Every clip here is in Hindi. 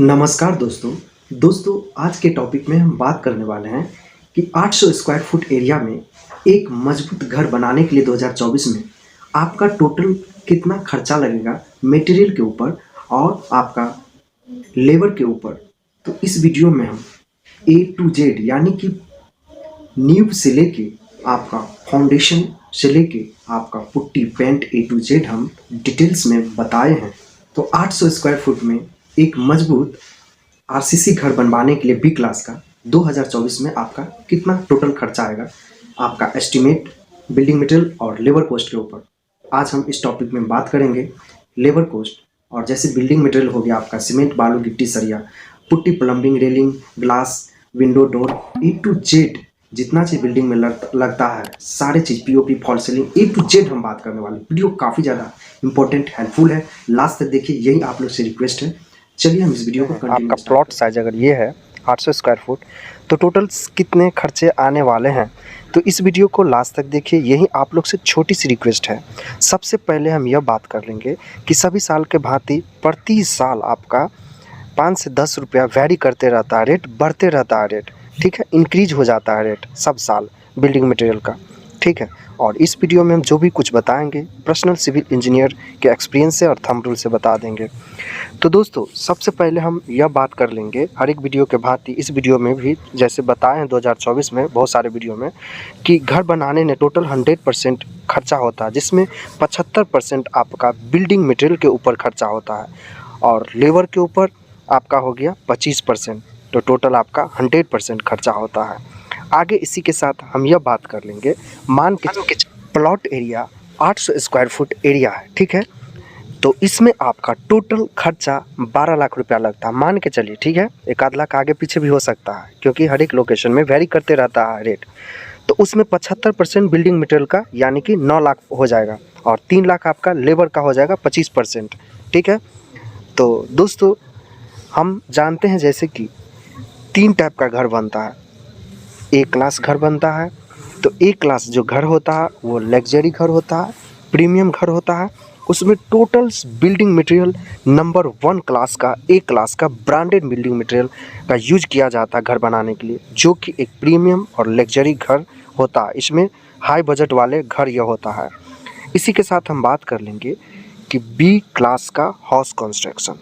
नमस्कार दोस्तों आज के टॉपिक में हम बात करने वाले हैं कि 800 स्क्वायर फुट एरिया में एक मजबूत घर बनाने के लिए 2024 में आपका टोटल कितना खर्चा लगेगा मटेरियल के ऊपर और आपका लेबर के ऊपर। तो इस वीडियो में हम ए टू जेड यानी कि नींव से लेके आपका फाउंडेशन से लेके आपका putty paint A to Z हम डिटेल्स में बताए हैं। तो 800 स्क्वायर फुट में एक मजबूत आरसीसी घर बनवाने के लिए बी क्लास का 2024 में आपका कितना टोटल खर्चा आएगा, आपका एस्टिमेट बिल्डिंग मटेरियल और लेबर कॉस्ट के ऊपर आज हम इस टॉपिक में बात करेंगे। लेबर कॉस्ट और जैसे बिल्डिंग मटेरियल हो गया आपका सीमेंट बालू गिट्टी सरिया putty plumbing railing glass window door A to Z जितना चीज़ बिल्डिंग में लगता है सारे चीज़ POP fall ceiling A to Z हम बात करने वाले। वीडियो काफ़ी ज़्यादा इंपॉर्टेंट हेल्पफुल है, लास्ट तक देखिए, यही आप लोग से रिक्वेस्ट है। चलिए हम इस वीडियो को आपका प्लॉट साइज अगर ये है 800 स्क्वायर फुट तो टोटल कितने खर्चे आने वाले हैं, तो इस वीडियो को लास्ट तक देखिए। यही आप लोग से छोटी सी रिक्वेस्ट है। सबसे पहले हम यह बात कर लेंगे कि सभी साल के भांति प्रति साल आपका 5 से 10 रुपया वेरी करते रहता है रेट, बढ़ते रहता है रेट, ठीक है, इंक्रीज हो जाता है रेट सब साल बिल्डिंग मटेरियल का, ठीक है। और इस वीडियो में हम जो भी कुछ बताएंगे पर्सनल सिविल इंजीनियर के एक्सपीरियंस से और थंब रूल से बता देंगे। तो दोस्तों सबसे पहले हम यह बात कर लेंगे हर एक वीडियो के भांति इस वीडियो में भी जैसे बताए हैं 2024 में बहुत सारे वीडियो में कि घर बनाने में टोटल 100% खर्चा होता है, जिसमें 75% आपका बिल्डिंग मटेरियल के ऊपर खर्चा होता है और लेबर के ऊपर आपका हो गया 25%। तो टोटल आपका 100% खर्चा होता है। आगे इसी के साथ हम यह बात कर लेंगे, मान के plot area 800 square foot area है, ठीक है, तो इसमें आपका टोटल खर्चा 12 लाख रुपया लगता है, मान के चलिए, ठीक है। एक आध लाख आगे पीछे भी हो सकता है क्योंकि हर एक लोकेशन में वेरी करते रहता है रेट। तो उसमें 75% बिल्डिंग मटेरियल का यानी कि 9 लाख हो जाएगा और 3 लाख आपका लेबर का हो जाएगा 25%, ठीक है। तो दोस्तों हम जानते हैं जैसे कि 3 टाइप का घर बनता है। ए क्लास घर बनता है, तो ए क्लास जो घर होता है वो लग्जरी घर होता है, प्रीमियम घर होता है। उसमें total building material number 1 class का ए क्लास का ब्रांडेड बिल्डिंग मटेरियल का यूज किया जाता है घर बनाने के लिए, जो कि एक प्रीमियम और लग्जरी घर होता है। इसमें हाई बजट वाले घर यह होता है। इसी के साथ हम बात कर लेंगे कि बी क्लास का हाउस कंस्ट्रक्शन,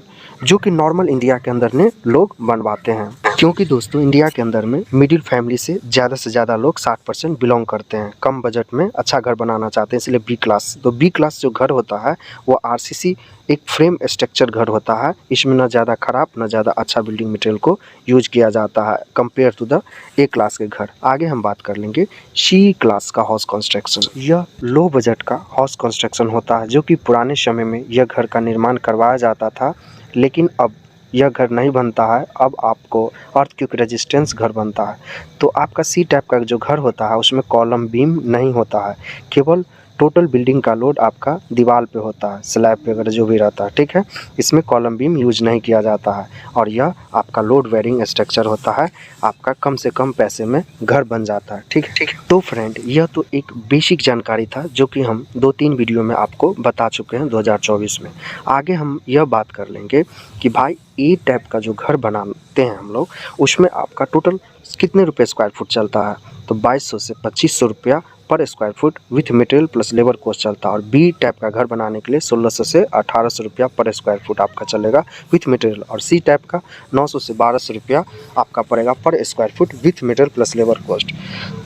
जो कि नॉर्मल इंडिया के अंदर ने लोग बनवाते हैं, क्योंकि दोस्तों इंडिया के अंदर में मिडिल फैमिली से ज़्यादा लोग 60% बिलोंग करते हैं, कम बजट में अच्छा घर बनाना चाहते हैं, इसलिए बी क्लास। तो बी क्लास जो घर होता है वो आरसीसी एक फ्रेम स्ट्रक्चर घर होता है। इसमें न ज़्यादा ख़राब न ज़्यादा अच्छा बिल्डिंग मटेरियल को यूज किया जाता है compare to the A class के घर। आगे हम बात कर लेंगे सी क्लास का हाउस कंस्ट्रक्शन। यह लो बजट का हाउस कंस्ट्रक्शन होता है, जो कि पुराने समय में यह घर का निर्माण करवाया जाता था, लेकिन अब यह घर नहीं बनता है। अब आपको अर्थक्वेक रेजिस्टेंस घर बनता है। तो आपका सी टाइप का जो घर होता है उसमें कॉलम बीम नहीं होता है, केवल टोटल बिल्डिंग का लोड आपका दीवार पे होता है, स्लैब पे वगैरह जो भी रहता है, ठीक है। इसमें कॉलम बीम यूज नहीं किया जाता है और यह आपका लोड वेरिंग स्ट्रक्चर होता है। आपका कम से कम पैसे में घर बन जाता है, ठीक है। तो फ्रेंड यह तो एक बेसिक जानकारी था जो कि हम 2-3 वीडियो में आपको बता चुके हैं 2024 में। आगे हम यह बात कर लेंगे कि भाई ए टाइप का जो घर बनाते हैं हम लोग, उसमें आपका टोटल कितने रुपए स्क्वायर फुट चलता है, तो 2200 से 2500 रुपया पर square foot with material plus labour cost चलता है। और बी टाइप का घर बनाने के लिए 1600 से 1800 रुपया पर स्क्वायर फुट आपका चलेगा विथ मटेरियल, और सी टाइप का 900 से 1200 रुपया आपका पड़ेगा पर square foot with material plus labour cost.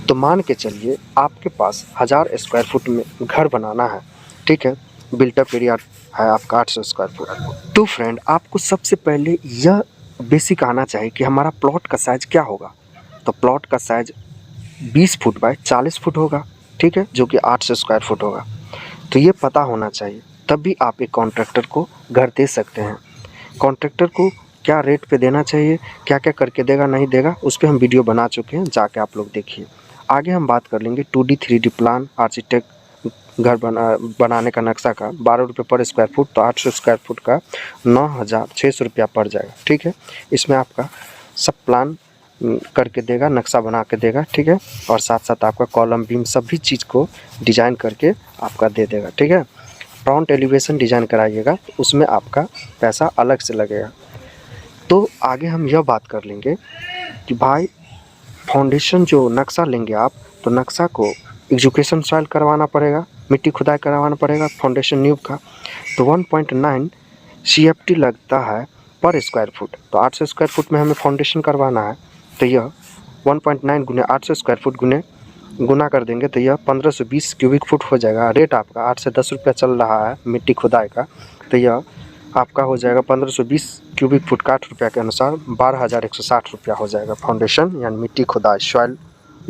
तो मान के चलिए आपके पास 1000 स्क्वायर फुट में घर बनाना है, ठीक है, बिल्टअप एरिया है आपका 800 स्क्वायर फुट। तो फ्रेंड आपको सबसे पहले यह बेसिक आना चाहिए कि हमारा प्लॉट का साइज़ क्या होगा। तो प्लॉट का साइज़ 20 फुट बाय 40 फुट होगा, ठीक है, जो कि 800 स्क्वायर फुट होगा। तो ये पता होना चाहिए, तभी आप एक कॉन्ट्रैक्टर को घर दे सकते हैं। कॉन्ट्रैक्टर को क्या रेट पे देना चाहिए, क्या क्या करके देगा नहीं देगा, उस पर हम वीडियो बना चुके हैं, जाके आप लोग देखिए। आगे हम बात कर लेंगे 2D 3D प्लान आर्किटेक्ट घर बनाने का नक्शा का 12 रुपये पर स्क्वायर फुट, तो 800 स्क्वायर फुट का 9600 रुपया पड़ जाएगा, ठीक है। इसमें आपका सब प्लान करके देगा, नक्शा बना के देगा, ठीक है, और साथ साथ आपका कॉलम बीम सभी चीज़ को डिज़ाइन करके आपका दे देगा, ठीक है। फ्रंट एलिवेशन डिज़ाइन कराइएगा, उसमें आपका पैसा अलग से लगेगा। तो आगे हम यह बात कर लेंगे कि भाई फाउंडेशन जो नक्शा लेंगे आप, तो नक्शा को एजुकेशन सॉइल करवाना पड़ेगा, मिट्टी खुदाई करवाना पड़ेगा फाउंडेशन न्यूब का। तो 1.9 CFT लगता है पर स्क्वायर फुट। तो 800 स्क्वायर फुट में हमें फाउंडेशन करवाना है, तो यह 1.9 गुने 800 स्क्वायर फुट गुना कर देंगे तो यह 1520 क्यूबिक फुट हो जाएगा। रेट आपका 8 से 10 रुपया चल रहा है मिट्टी खुदाई का, तो यह आपका हो जाएगा 1520 क्यूबिक फुट का 8 रुपया के अनुसार 12,160 रुपया हो जाएगा फाउंडेशन यानी मिट्टी खुदाई सॉइल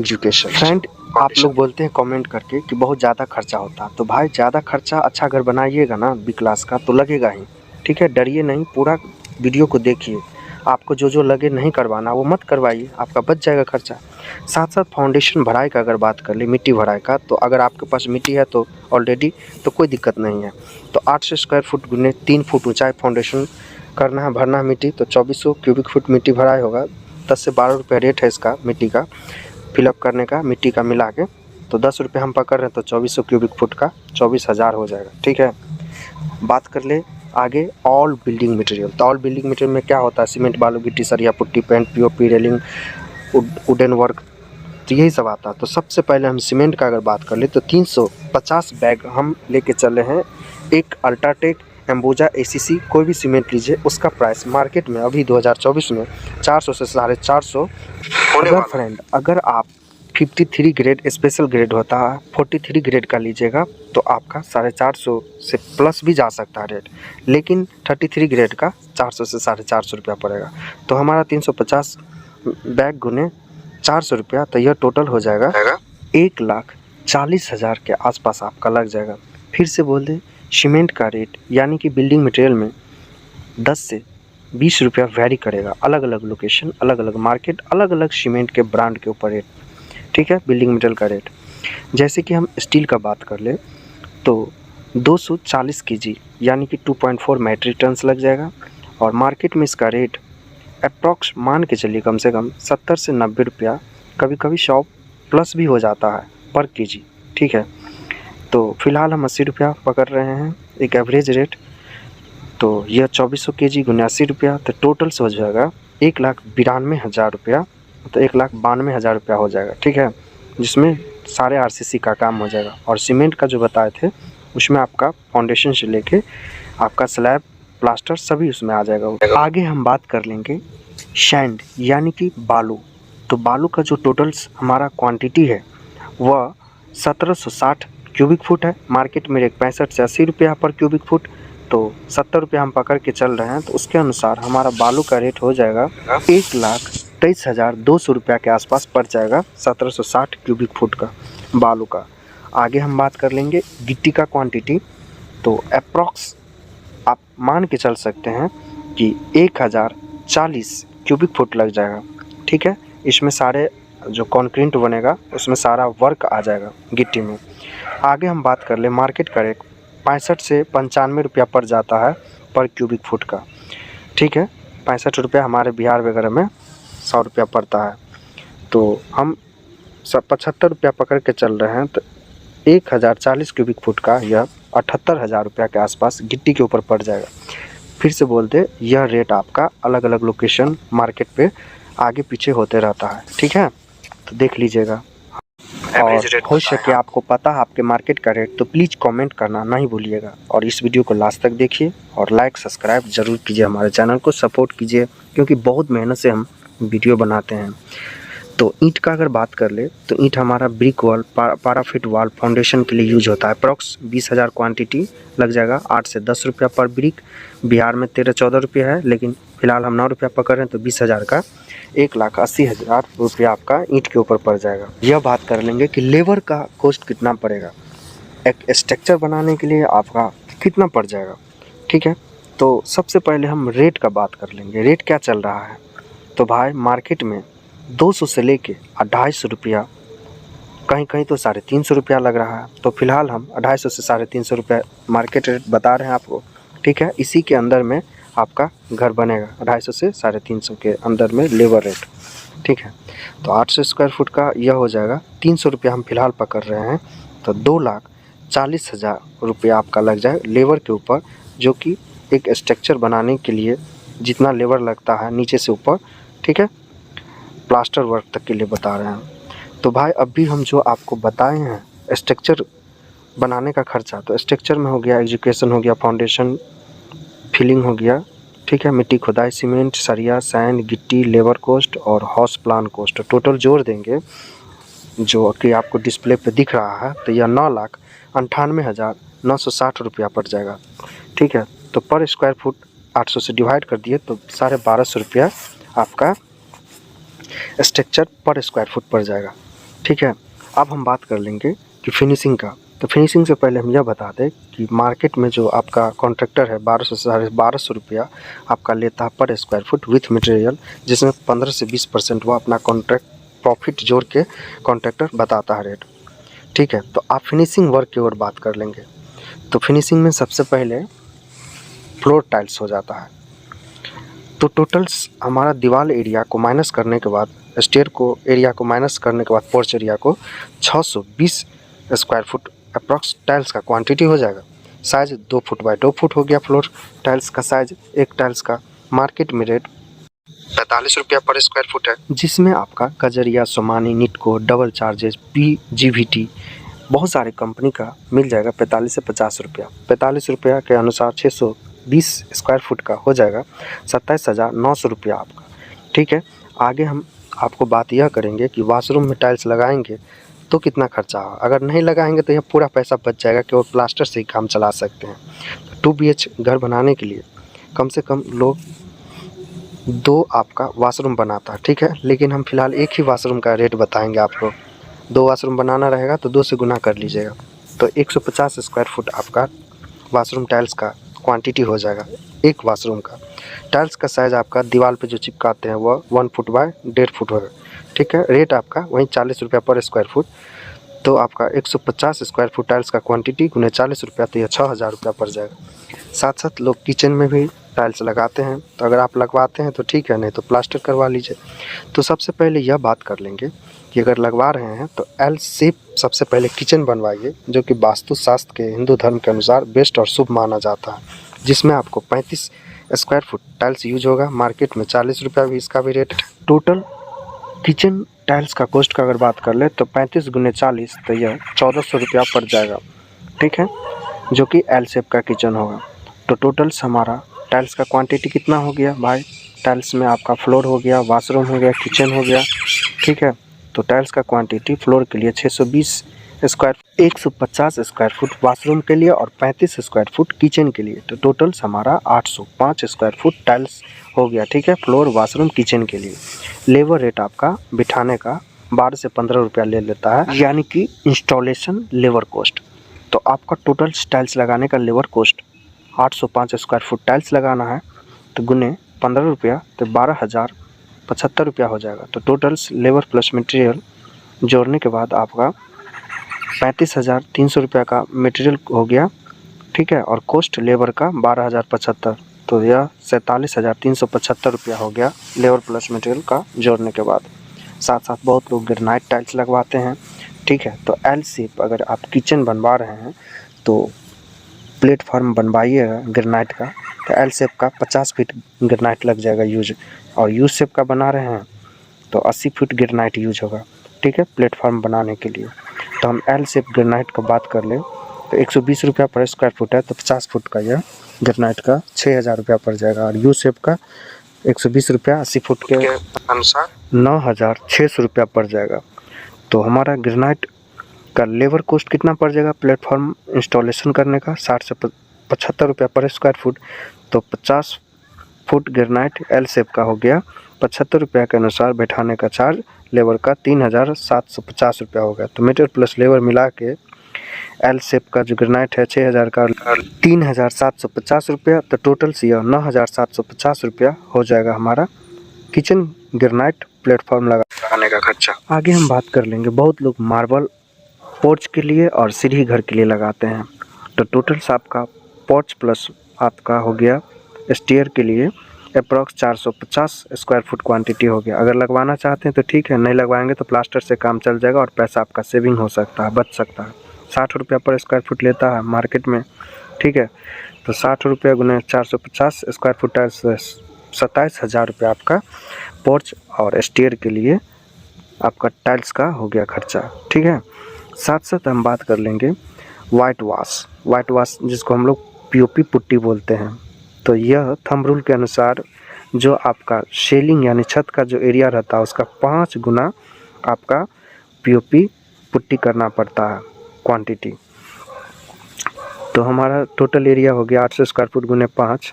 एजुकेशन। फ्रेंड, आप लोग बोलते हैं कमेंट करके कि बहुत ज़्यादा खर्चा होता है, तो भाई ज़्यादा खर्चा अच्छा घर बनाइएगा ना बी क्लास का तो लगेगा ही, ठीक है। डरिए नहीं, पूरा वीडियो को देखिए, आपको जो जो लगे नहीं करवाना वो मत करवाइए, आपका बच जाएगा खर्चा। साथ साथ फाउंडेशन भराई का अगर बात कर ले, मिट्टी भराई का, तो अगर आपके पास मिट्टी है तो ऑलरेडी तो कोई दिक्कत नहीं है। तो 800 स्क्वायर फुट गुने 3 फुट ऊंचाई फाउंडेशन करना है, भरना है मिट्टी, तो 2400 क्यूबिक फुट मिट्टी भराई होगा। 10 से 12 रुपये रेट है इसका मिट्टी का फिलअप करने का, मिट्टी का मिला के। तो 10 रुपये हम पकड़ रहे हैं तो 2400 क्यूबिक फुट का 24,000 हो जाएगा, ठीक है। बात कर ले आगे ऑल बिल्डिंग मटेरियल। तो ऑल बिल्डिंग मटेरियल में क्या होता है, सीमेंट, बालू, गिट्टी, सरिया, putty, paint, POP, railing, wooden work, तो यही सब आता है। तो सबसे पहले हम सीमेंट का अगर बात कर ले तो 350 बैग हम लेके चले हैं। एक अल्ट्राटेक, एम्बुजा, ACC कोई भी सीमेंट लीजिए, उसका प्राइस मार्केट में अभी 2024 में 400 से 450 होने वाला। फ्रेंड, अगर आप 53 ग्रेड स्पेशल ग्रेड होता है 43 ग्रेड का लीजिएगा तो आपका 450 से प्लस भी जा सकता है रेट, लेकिन 33 ग्रेड का 400 से 450 रुपया पड़ेगा। तो हमारा 350 बैग गुने 400 रुपया, तो यह टोटल हो जाएगा 1,40,000 के आसपास आपका लग जाएगा। फिर से बोल दें, सीमेंट का रेट यानी कि बिल्डिंग मटेरियल में 10 से 20 रुपया वेरी करेगा, अलग अलग लोकेशन, अलग अलग मार्केट, अलग अलग सीमेंट के ब्रांड के ऊपर रेट, ठीक है। बिल्डिंग मटेरियल का रेट, जैसे कि हम स्टील का बात कर ले तो 240 kg यानी कि 2.4 मैट्रिक टन्स लग जाएगा, और मार्केट में इसका रेट अप्रॉक्स मान के चलिए कम से कम 70 से 90 रुपया, कभी कभी 100 प्लस भी हो जाता है पर kg, ठीक है। तो फिलहाल हम 80 रुपया पकड़ रहे हैं एक एवरेज रेट। तो यह 2400 kg गुने 80 रुपया, तो टोटल से हो जाएगा 1,92,000 रुपया, तो 1,92,000 रुपया हो जाएगा, ठीक है। जिसमें सारे RCC का काम हो जाएगा, और सीमेंट का जो बताए थे उसमें आपका फाउंडेशन से लेके आपका स्लैब, प्लास्टर सभी उसमें आ जाएगा। आगे हम बात कर लेंगे सैंड यानी कि बालू। तो बालू का जो टोटल्स हमारा क्वांटिटी है वह 1760 क्यूबिक फुट है। मार्केट में रेट 65 से 80 रुपया पर क्यूबिक फुट, तो 70 रुपया हम पकड़ के चल रहे हैं। तो उसके अनुसार हमारा बालू का रेट हो जाएगा 1,23,200 रुपया के आसपास पड़ जाएगा 1760 क्यूबिक फुट का बालू का। आगे हम बात कर लेंगे गिट्टी का क्वांटिटी। तो अप्रॉक्स आप मान के चल सकते हैं कि 1,040 क्यूबिक फुट लग जाएगा, ठीक है। इसमें सारे जो कंक्रीट बनेगा उसमें सारा वर्क आ जाएगा गिट्टी में। आगे हम बात कर ले मार्केट का रेट 65 से 95 रुपया पड़ जाता है पर क्यूबिक फुट का, ठीक है। 65 रुपया हमारे बिहार वगैरह में 100 रुपया पड़ता है, तो हम 75 रुपया पकड़ के चल रहे हैं। तो 1,040 क्यूबिक फुट का यह 78,000 रुपया के आसपास गिट्टी के ऊपर पड़ जाएगा। फिर से बोलते, यह रेट आपका अलग अलग लोकेशन मार्केट पे आगे पीछे होते रहता है, ठीक है। तो देख लीजिएगा, और हो सके आपको पता है आपके मार्केट का रेट तो प्लीज़ कमेंट करना नहीं भूलिएगा, और इस वीडियो को लास्ट तक देखिए और लाइक सब्सक्राइब ज़रूर कीजिए, हमारे चैनल को सपोर्ट कीजिए, क्योंकि बहुत मेहनत से हम वीडियो बनाते हैं। तो ईंट का अगर बात कर ले तो ईंट हमारा brick wall, parapet wall, foundation के लिए यूज होता है। अप्रॉक्स 20,000 क्वांटिटी लग जाएगा, 8 से 10 रुपया पर ब्रिक। बिहार में 13-14 रुपये है, लेकिन फिलहाल हम 9 रुपया पकड़ रहे हैं, तो 20,000 का 1,80,000 रुपया आपका ईंट के ऊपर पड़ जाएगा। यह बात कर लेंगे कि लेबर का कॉस्ट कितना पड़ेगा, एक स्ट्रक्चर बनाने के लिए आपका कितना पड़ जाएगा, ठीक है। तो सबसे पहले हम रेट का बात कर लेंगे, रेट क्या चल रहा है। तो भाई मार्केट में 200 से लेके 250 रुपया, कहीं कहीं तो 350 रुपया लग रहा है। तो फिलहाल हम 250 से 350 रुपया मार्केट रेट बता रहे हैं आपको, ठीक है। इसी के अंदर में आपका घर बनेगा, 250 से 350 के अंदर में लेबर रेट, ठीक है। तो 800 स्क्वायर फुट का यह हो जाएगा 300 रुपया हम फिलहाल पकड़ रहे हैं। तो 2,40,000 रुपया आपका लग जाए लेबर के ऊपर, जो कि एक स्ट्रक्चर बनाने के लिए जितना लेबर लगता है नीचे से ऊपर, ठीक है, प्लास्टर वर्क तक के लिए बता रहे हैं। तो भाई अभी हम जो आपको बताए हैं स्ट्रक्चर बनाने का खर्चा, तो स्ट्रक्चर में हो गया, एजुकेशन हो गया, फाउंडेशन फिलिंग हो गया, ठीक है, मिट्टी खुदाई, सीमेंट, सरिया, सैंड, गिट्टी, लेबर कॉस्ट और हाउस प्लान कॉस्ट, टोटल जोड़ देंगे जो कि आपको डिस्प्ले पे दिख रहा है, तो यह 9,98,960 रुपया पड़ जाएगा, ठीक है। तो पर स्क्वायर फुट 800 से डिवाइड कर दिए तो 1250 रुपया आपका स्ट्रक्चर पर स्क्वायर फुट पड़ जाएगा, ठीक है। अब हम बात कर लेंगे कि फिनिशिंग का। तो फिनिशिंग से पहले हम यह बता दें कि मार्केट में जो आपका कॉन्ट्रैक्टर है 1200 से 1250 रुपया आपका लेता है पर स्क्वायर फुट विथ मटेरियल, जिसमें 15 से 20% वो अपना कॉन्ट्रैक्ट प्रॉफिट जोड़ के कॉन्ट्रैक्टर बताता है रेट, ठीक है। तो आप फिनिशिंग वर्क की ओर बात कर लेंगे। तो फिनिशिंग में सबसे पहले फ्लोर टाइल्स हो जाता है। तो टोटल्स हमारा दीवार एरिया को माइनस करने के बाद, स्टेयर को एरिया को माइनस करने के बाद पोर्च एरिया को 620 स्क्वायर फुट अप्रॉक्स टाइल्स का क्वांटिटी हो जाएगा। साइज 2 फुट बाय 2 फुट हो गया फ्लोर टाइल्स का साइज। एक टाइल्स का मार्केट में रेट 45 रुपया पर स्क्वायर फुट है, जिसमें आपका Kajaria, Somany, Nitco, double charges, PGVT बहुत सारे कंपनी का मिल जाएगा 45 से 50 रुपया। 45 रुपया के अनुसार 620 स्क्वायर फुट का हो जाएगा 27,900 रुपया आपका, ठीक है। आगे हम आपको बात यह करेंगे कि वाशरूम में टाइल्स लगाएंगे तो कितना खर्चा होगा। अगर नहीं लगाएंगे तो यह पूरा पैसा बच जाएगा, केवल प्लास्टर से ही काम चला सकते हैं। 2 BH घर बनाने के लिए कम से कम लोग 2 आपका वाशरूम बनाता है, ठीक है। लेकिन हम फिलहाल एक ही वाशरूम का रेट बताएंगे आपको। 2 वाशरूम बनाना रहेगा तो 2 से गुना कर लीजिएगा, तो 150 स्क्वायर फुट आपका वाशरूम टाइल्स का क्वांटिटी हो जाएगा एक वाशरूम का। टाइल्स का साइज़ आपका दीवार पे जो चिपकाते हैं वह 1 फुट बाय 1.5 फुट होगा, ठीक है। रेट आपका वहीं 40 रुपया पर स्क्वायर फुट, तो आपका 150 स्क्वायर फुट टाइल्स का क्वांटिटी गुने 40 रुपया, तो यह 6,000 रुपया पड़ जाएगा। साथ साथ लोग किचन में भी टाइल्स लगाते हैं, तो अगर आप लगवाते हैं तो ठीक है, नहीं तो प्लास्टर करवा लीजिए। तो सबसे पहले यह बात कर लेंगे कि अगर लगवा रहे हैं तो L शेप सबसे पहले किचन बनवाइए, जो कि वास्तुशास्त्र के हिंदू धर्म के अनुसार बेस्ट और शुभ माना जाता है, जिसमें आपको 35 स्क्वायर फुट टाइल्स यूज होगा। मार्केट में 40 रुपया भी इसका भी रेट है। टोटल किचन टाइल्स का कॉस्ट का अगर बात कर ले तो 35 गुने 40, तो यह 1400 रुपया पड़ जाएगा, ठीक है, जो कि L शेप का किचन होगा। तो टोटल्स हमारा टाइल्स का क्वांटिटी कितना हो गया भाई। टाइल्स में आपका फ्लोर हो गया, वाशरूम हो गया, किचन हो गया, ठीक है। तो टाइल्स का क्वांटिटी फ्लोर के लिए 620 स्क्वायर, 150 स्क्वायर फुट वाशरूम के लिए और 35 स्क्वायर फुट किचन के लिए। तो टोटल्स हमारा 805 स्क्वायर फुट टाइल्स हो गया, ठीक है, फ्लोर, वाशरूम, किचन के लिए। लेबर रेट आपका बिठाने का 12 से 15 रुपया ले लेता है, यानी कि इंस्टॉलेशन लेबर कॉस्ट। तो आपका टोटल टाइल्स लगाने का labour cost 805 square foot tiles लगाना है, तो गुने 15 रुपया, तो 12,075 रुपया हो जाएगा। तो टोटल्स लेबर प्लस मटेरियल जोड़ने के बाद आपका 35,300 रुपया का मटेरियल हो गया, ठीक है, और कॉस्ट लेबर का 12,075, तो यह 47,375 रुपया हो गया लेबर प्लस मटेरियल का जोड़ने के बाद। साथ साथ बहुत लोग ग्रेनाइट टाइल्स लगवाते हैं, ठीक है। तो L शेप अगर आप किचन बनवा रहे हैं तो प्लेटफॉर्म बनवाइएगा ग्रेनाइट का, तो L शेप का 50 फीट ग्रेनाइट लग जाएगा यूज, और U शेप का बना रहे हैं तो 80 फीट ग्रेनाइट यूज होगा, ठीक है, प्लेटफॉर्म बनाने के लिए। तो हम L शेप ग्रेनाइट का बात कर लें तो 120 रुपया पर स्क्वायर फुट है, तो 50 फुट का यह ग्रेनाइट का 6,000 रुपया पड़ जाएगा, और U शेप का 120 रुपया 80 फुट के अनुसार 9,600 रुपया पड़ जाएगा। तो हमारा ग्रेनाइट का लेबर कॉस्ट कितना पड़ जाएगा प्लेटफॉर्म इंस्टॉलेशन करने का, 60 से 75 रुपया पर स्क्वायर फुट। तो 50 फुट ग्रेनाइट L शेप का हो गया 75 रुपया के अनुसार, बैठाने का चार्ज लेबर का 3,750 रुपया हो गया। तो मटेरियल प्लस लेबर मिला के L शेप का जो ग्रेनाइट है 6,000 का 3,750 रुपया, तो टोटल से यह 9,750 रुपया हो जाएगा हमारा किचन ग्रेनाइट प्लेटफॉर्म लगाने का खर्चा। आगे हम बात कर लेंगे, बहुत लोग मार्बल पोर्च के लिए और सीढ़ी घर के लिए लगाते हैं। तो टोटल्स आपका पोर्च प्लस आपका हो गया स्टेयर के लिए अप्रॉक्स 450 स्क्वायर फुट क्वांटिटी हो गया। अगर लगवाना चाहते हैं तो ठीक है, नहीं लगवाएंगे तो प्लास्टर से काम चल जाएगा और पैसा आपका सेविंग हो सकता है, बच सकता है। 60 रुपया पर स्क्वायर फुट लेता है मार्केट में, ठीक है। तो 60 रुपया गुने 450 स्क्वायर फुट टाइल्स 27,000 रुपये आपका पोर्च और स्टेयर के लिए आपका टाइल्स का हो गया खर्चा। ठीक है, साथ साथ हम बात कर लेंगे वाइट वाश जिसको हम लोग पीओपी पुट्टी बोलते हैं। तो यह थंब रूल के अनुसार जो आपका शेलिंग यानी छत का जो एरिया रहता है उसका 5 गुना आपका पीओपी पुट्टी करना पड़ता है क्वांटिटी। तो हमारा टोटल एरिया हो गया 800 स्क्वायर फुट गुने 5,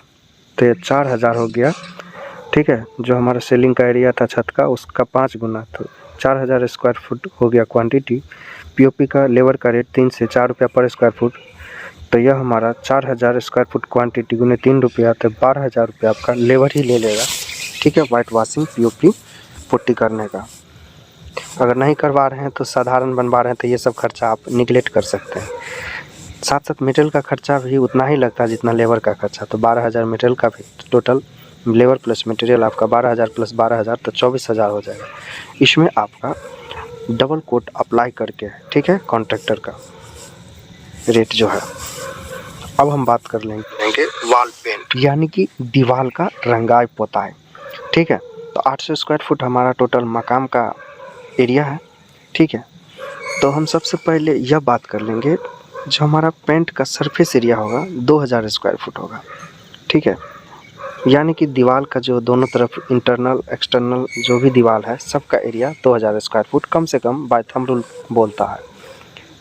तो ये 4,000 हो गया। ठीक है, जो हमारा सेलिंग का एरिया था छत का उसका 5 गुना, तो 4,000 स्क्वायर फुट हो गया क्वांटिटी। पीओपी का लेबर का रेट 3 से 4 रुपया पर स्क्वायर फुट, तो यह हमारा 4,000 स्क्वायर फुट क्वांटिटी गुने 3 रुपया, तो 12,000 रुपया आपका लेबर ही ले लेगा। ठीक है, वाइट वाशिंग पीओपी पुट्टी करने का। अगर नहीं करवा रहे हैं तो साधारण बनवा रहे हैं तो ये सब खर्चा आप निगलेक्ट कर सकते हैं। साथ साथ मटेरियल का खर्चा भी उतना ही लगता है जितना लेबर का खर्चा, तो 12,000 मटेरियल का भी, टोटल लेबर प्लस मटेरियल आपका 12,000 प्लस 12,000 तो 24,000 हो जाएगा। इसमें आपका डबल कोट अप्लाई करके, ठीक है, कॉन्ट्रैक्टर का रेट जो है। अब हम बात कर लेंगे वॉल पेंट यानी कि दीवार का रंगाई पोताई। ठीक है, तो 800 स्क्वायर फुट हमारा टोटल मकान का एरिया है। ठीक है, तो हम सबसे पहले यह बात कर लेंगे जो हमारा पेंट का सरफेस एरिया होगा 2,000 स्क्वायर फुट होगा। ठीक है, यानी कि दीवार का जो दोनों तरफ इंटरनल एक्सटर्नल जो भी दीवार है सबका एरिया 2,000 स्क्वायर फुट कम से कम बाय थंब रूल बोलता है।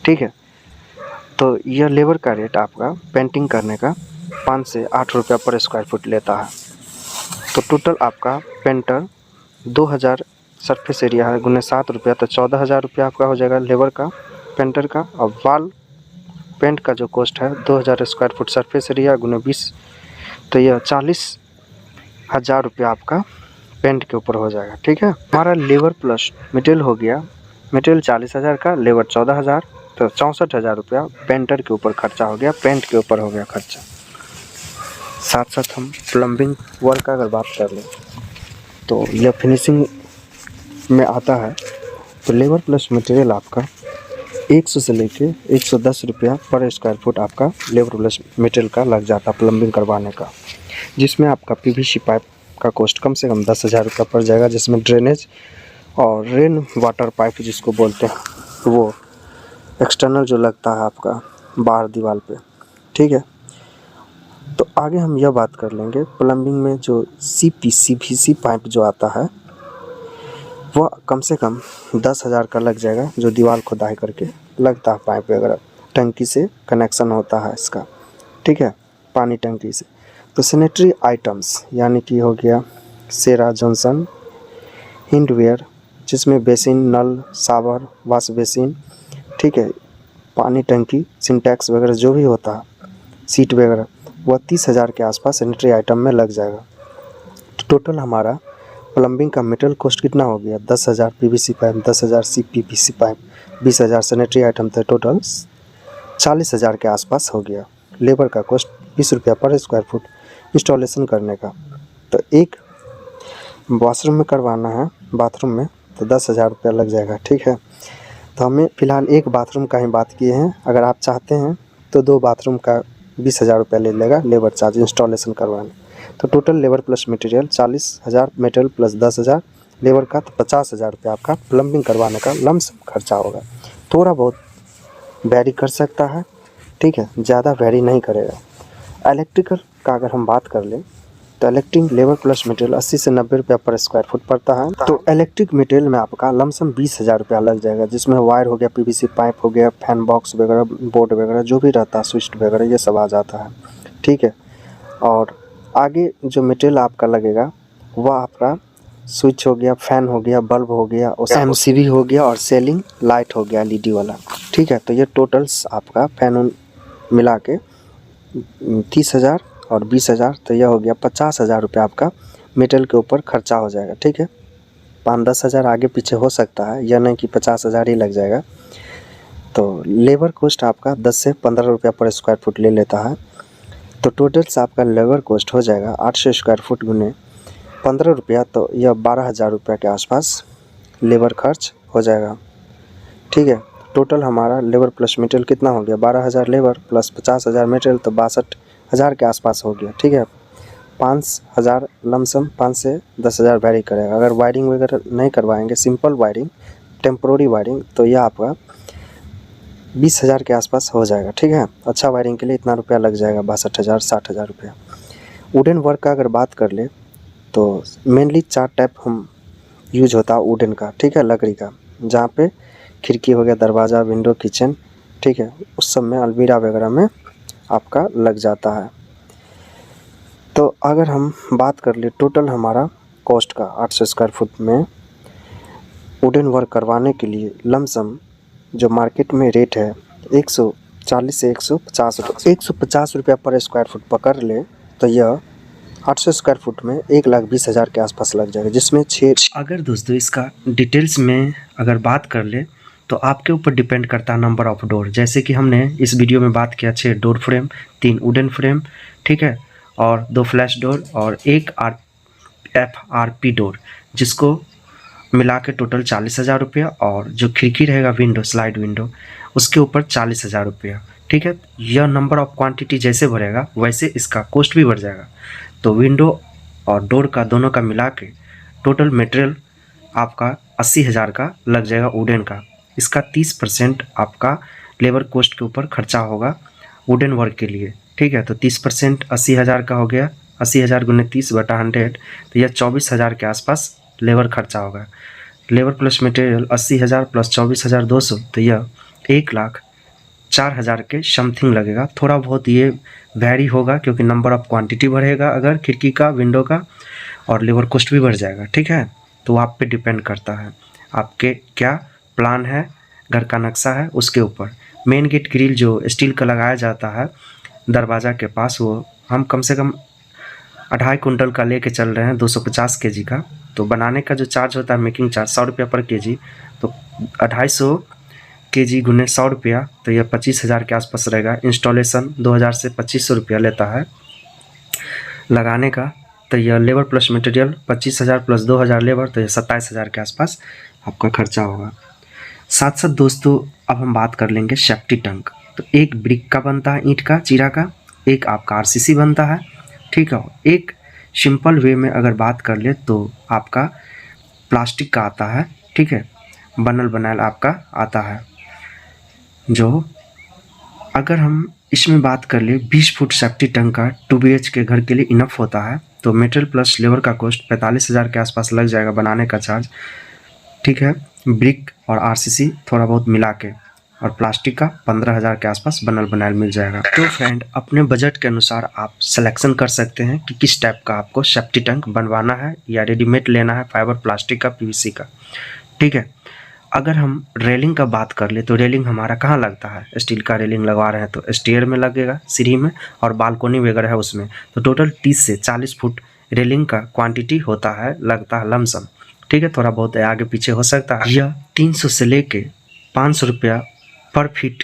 ठीक है, तो यह लेबर का रेट आपका पेंटिंग करने का 5 से 8 रुपया पर स्क्वायर फुट लेता है। तो टोटल आपका पेंटर 2,000 सरफेस एरिया है गुने 7 रुपया, तो 14,000 रुपया आपका हो जाएगा लेबर का पेंटर का। और वाल पेंट का जो कॉस्ट है 2,000 स्क्वायर फुट सरफेस एरिया गुने 20, तो यह 40,000 रुपया आपका पेंट के ऊपर हो जाएगा। ठीक है, हमारा लेबर प्लस मटेरियल हो गया, मटेरियल 40,000 का, लेबर 14,000, तो 64,000 रुपया पेंटर के ऊपर खर्चा हो गया, पेंट के ऊपर हो गया खर्चा। साथ साथ हम प्लम्बिंग वर्क का अगर बात कर लें तो यह फिनिशिंग में आता है। तो लेबर प्लस मटेरियल आपका 100 से लेके 110 रुपया पर स्क्वायर फुट आपका लेबर प्लस मटेरियल का लग जाता है प्लम्बिंग करवाने का, जिसमें आपका पीवीसी पाइप का कॉस्ट कम से कम 10,000 रुपया पड़ जाएगा, जिसमें ड्रेनेज और रेन वाटर पाइप जिसको बोलते हैं वो एक्सटर्नल जो लगता है आपका बाहर दीवार पे। ठीक है, तो आगे हम यह बात कर लेंगे प्लम्बिंग में जो सीपीसी पाइप जो आता है वह कम से कम 10,000 का लग जाएगा, जो दीवार खुदाई करके लगता है पाइप वगैरह, टंकी से कनेक्शन होता है इसका। ठीक है, पानी टंकी से। तो सैनिटरी आइटम्स यानी कि हो गया सेरा जॉनसन हिंडवेयर, जिसमें बेसिन, नल, शावर, वॉश बेसिन, ठीक है, पानी टंकी, सिंटैक्स वगैरह जो भी होता है, सीट वगैरह, वह 30,000 के आसपास सैनिटरी आइटम में लग जाएगा। तो टोटल हमारा प्लम्बिंग का मटेरियल कॉस्ट कितना हो गया, 10,000 PVC pipe, 10,000 CPVC pipe, 20,000 sanitary item, तो टोटल 40,000 के आसपास हो गया। लेबर का कॉस्ट 20 रुपया पर स्क्वायर फुट इंस्टॉलेशन करने का। तो एक वॉशरूम में करवाना है बाथरूम में तो 10,000 रुपया लग जाएगा। ठीक है, तो हमें फ़िलहाल एक बाथरूम का ही बात किए हैं, अगर आप चाहते हैं तो 2 बाथरूम का 20,000 रुपया ले लेगा लेबर चार्ज इंस्टॉलेशन करवाने। तो total labour plus material 40,000, material plus 10,000 labour का, तो 50,000 रुपया आपका प्लम्बिंग करवाने का लमसम खर्चा होगा। थोड़ा बहुत वैरी कर सकता है, ठीक है, ज़्यादा वैरी नहीं करेगा। इलेक्ट्रिकल का अगर हम बात कर लें तो इलेक्ट्रिक लेबर प्लस मटेरियल 80 से 90 रुपया पर स्क्वायर फुट पड़ता है। तो इलेक्ट्रिक मटेरियल में आपका लमसम 20,000 रुपया लग जाएगा, जिसमें वायर हो गया, पीवीसी पाइप हो गया, फैन बॉक्स वगैरह, बोर्ड वगैरह जो भी रहता है, स्विच वगैरह, ये सब आ जाता है। ठीक है, और आगे जो मटेरियल आपका लगेगा वह आपका स्विच हो गया, फैन हो गया, बल्ब हो गया, और एमसीबी हो गया, और सेलिंग लाइट हो गया एलईडी वाला। ठीक है, तो ये टोटल्स आपका फैन मिला के 30,000 और 20,000, तो यह हो गया 50,000 रुपया आपका मटेरियल के ऊपर खर्चा हो जाएगा। ठीक है, 5-10 हज़ार आगे पीछे हो सकता है, यह नहीं कि 50,000 ही लग जाएगा। तो लेबर कॉस्ट आपका 10 से 15 रुपया पर स्क्वायर फुट ले लेता है। तो टोटल्स आपका लेबर कॉस्ट हो जाएगा 800 स्क्वायर फुट गुने 15 रुपया, तो यह 12,000 रुपया के आसपास लेबर खर्च हो जाएगा। ठीक है, टोटल हमारा लेबर प्लस मटेरियल कितना हो गया, 12,000 लेबर प्लस 50,000 मटेरियल, तो 62,000 के आसपास हो गया। ठीक है, 5,000 लमसम 5 से 10,000 वैरी करेगा। अगर वायरिंग वगैरह नहीं करवाएंगे, सिंपल वायरिंग, टेम्प्रोरी वायरिंग, तो यह आपका 20,000 के आसपास हो जाएगा। ठीक है, अच्छा वायरिंग के लिए इतना रुपया लग जाएगा, 62,000 60,000 रुपया। वुडन वर्क का अगर बात कर ले तो मेनली 4 टाइप हम यूज होता है वुडन का। ठीक है, लकड़ी का, जहाँ पे खिड़की हो गया, दरवाज़ा, विंडो, किचन, ठीक है, उस सब में अलमीरा वगैरह में आपका लग जाता है। तो अगर हम बात कर ले टोटल हमारा कॉस्ट का 800 स्क्वायर फुट में वुडन वर्क करवाने के लिए लमसम जो मार्केट में रेट है 140 से 150 रुपया पर स्क्वायर फुट पकड़ ले, तो यह 800 स्क्वायर फुट में 1,20,000 के आसपास लग जाएगा, जिसमें 6। अगर दोस्तों इसका डिटेल्स में अगर बात कर ले तो आपके ऊपर डिपेंड करता है नंबर ऑफ डोर। जैसे कि हमने इस वीडियो में बात किया 6 डोर फ्रेम, 3 वुडन फ्रेम, ठीक है, और 2 फ्लैश डोर और 1 FRP डोर, जिसको मिला के टोटल 40,000 रुपया। और जो खिड़की रहेगा विंडो, स्लाइड विंडो, उसके ऊपर 40,000 रुपया। ठीक है, यह नंबर ऑफ क्वांटिटी जैसे बढ़ेगा वैसे इसका कॉस्ट भी बढ़ जाएगा। तो विंडो और डोर का दोनों का मिला के टोटल मटेरियल आपका 80,000 का लग जाएगा वुडन का। इसका 30% आपका लेबर कॉस्ट के ऊपर खर्चा होगा वुडन वर्क के लिए। ठीक है, तो 30% 80,000 का हो गया, 80,000 गुने 30/100, तो यह 24,000 के आसपास लेबर खर्चा होगा। लेबर प्लस मटेरियल 80,000 प्लस 24,200, तो यह 1,04,000 के समथिंग लगेगा। थोड़ा बहुत ये वैरी होगा क्योंकि नंबर ऑफ क्वांटिटी बढ़ेगा अगर खिड़की का, विंडो का, और लेबर कॉस्ट भी बढ़ जाएगा। ठीक है, तो आप पे डिपेंड करता है आपके क्या प्लान है, घर का नक्शा है, उसके ऊपर। मेन गेट ग्रिल जो स्टील का लगाया जाता है दरवाज़ा के पास, वो हम कम से कम 2.5 कुंटल का लेके चल रहे हैं, 250 kg का। तो बनाने का जो चार्ज होता है, मेकिंग चार्ज 100 रुपया पर kg, तो 250 kg गुने 100 रुपया, तो यह 25,000 के आसपास रहेगा। इंस्टॉलेशन 2,000 से 2,500 रुपया लेता है लगाने का। तो यह labour plus material 25,000 plus 2,000 labour, तो यह 27,000 के आसपास आपका खर्चा होगा। साथ साथ दोस्तों अब हम बात कर लेंगे सेफ्टी टैंक। तो एक ब्रिक का बनता है, ईंट का, चीरा का, एक आपका RCC बनता है। ठीक है, एक सिंपल वे में अगर बात कर ले तो आपका प्लास्टिक का आता है। ठीक है, बनल बनाल आपका आता है। जो अगर हम इसमें बात कर ले 20 फुट सेफ्टी टैंक का 2 BHK घर के लिए इनफ होता है। तो मेटेरियल प्लस लेबर का कॉस्ट 45,000 के आसपास लग जाएगा बनाने का चार्ज। ठीक है, ब्रिक और RCC थोड़ा बहुत मिला के, और प्लास्टिक का 15,000 के आसपास बनल बनाल मिल जाएगा। तो फ्रेंड अपने बजट के अनुसार आप सिलेक्शन कर सकते हैं कि किस टाइप का आपको सेफ्टी टैंक बनवाना है, या रेडीमेड लेना है, फाइबर, प्लास्टिक का, PVC का। ठीक है, अगर हम रेलिंग का बात कर ले तो रेलिंग हमारा कहाँ लगता है, स्टील का रेलिंग लगवा रहे हैं तो स्टेयर में लगेगा, सीढ़ी में, और बालकोनी वगैरह है उसमें। तो टोटल 30 से 40 फुट रेलिंग का क्वांटिटी होता है, लगता है लमसम। ठीक है, थोड़ा बहुत आगे पीछे हो सकता है। यह 300 से लेके 500 रुपया पर फीट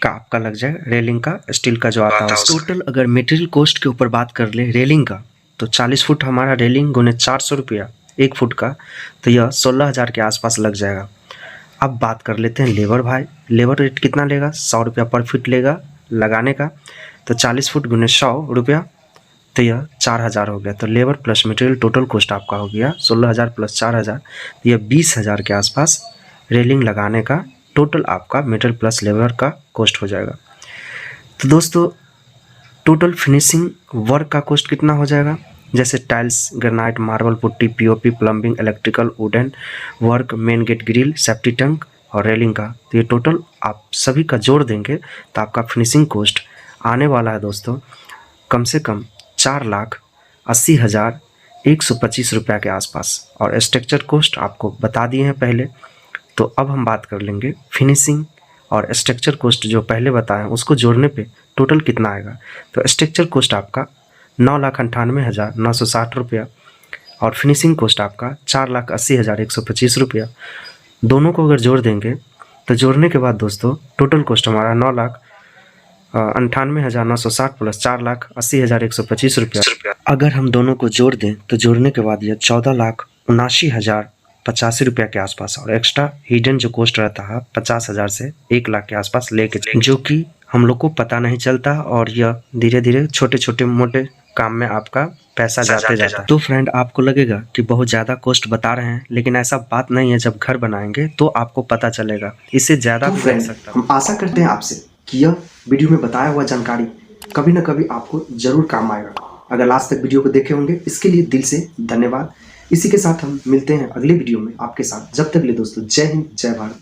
का आपका लग जाएगा रेलिंग का, स्टील का जो आता है। टोटल अगर मटेरियल कॉस्ट के ऊपर बात कर ले रेलिंग का, तो 40 फुट हमारा रेलिंग गुने 400 रुपया 1 फुट का, तो यह 16,000 के आसपास लग जाएगा। अब बात कर लेते हैं लेबर भाई। लेबर रेट कितना लेगा, 100 रुपया पर फीट लेगा लगाने का। तो 40 फुट गुने 100 रुपया, तो यह 4,000 हो गया। तो labour plus material total cost आपका हो गया 16,000 प्लस 4,000, तो यह 20,000 के आसपास रेलिंग लगाने का टोटल आपका मटेरियल प्लस लेबर का कॉस्ट हो जाएगा। तो दोस्तों टोटल फिनिशिंग वर्क का कॉस्ट कितना हो जाएगा, जैसे tiles, granite, marble, putty, POP, plumbing, electrical, wooden work, main gate grill, safety tank और रेलिंग का। तो ये टोटल आप सभी का जोड़ देंगे तो आपका फिनिशिंग कॉस्ट आने वाला है दोस्तों कम से कम 4,80,125 रुपया के आसपास। और स्ट्रक्चर कॉस्ट आपको बता दिए हैं पहले। तो अब हम बात कर लेंगे फिनिशिंग और स्ट्रक्चर कॉस्ट जो पहले बताएं उसको जोड़ने पे टोटल कितना आएगा। तो स्ट्रक्चर कॉस्ट आपका 9,98,960 रुपया, और फिनिशिंग कॉस्ट आपका 4,80,125 रुपया। दोनों को अगर जोड़ देंगे तो जोड़ने के बाद दोस्तों टोटल कॉस्ट हमारा 9,98,960 प्लस 4,80,125 रुपया। अगर हम दोनों को जोड़ दें तो जोड़ने के बाद यह 14,79,085 रुपया के आसपास, और एक्स्ट्रा हिडन जो कॉस्ट रहता है 50,000 से 1,00,000 के आसपास लेके, जो कि हम लोग को पता नहीं चलता, और यह धीरे धीरे छोटे छोटे मोटे काम में आपका पैसा जाते जाता है। तो फ्रेंड, आपको लगेगा कि बहुत ज़्यादा कॉस्ट बता रहे हैं, लेकिन ऐसा बात नहीं है। जब घर बनाएंगे तो आपको पता चलेगा, इससे ज़्यादा भी लग सकता है। हम आशा करते हैं आपसे कि यह वीडियो में बताया हुआ जानकारी कभी न कभी आपको जरूर काम आएगा। अगर लास्ट तक वीडियो को देखे होंगे, इसके लिए दिल से धन्यवाद। इसी के साथ हम मिलते हैं अगले वीडियो में आपके साथ। जब तक के लिए दोस्तों, जय हिंद, जय भारत।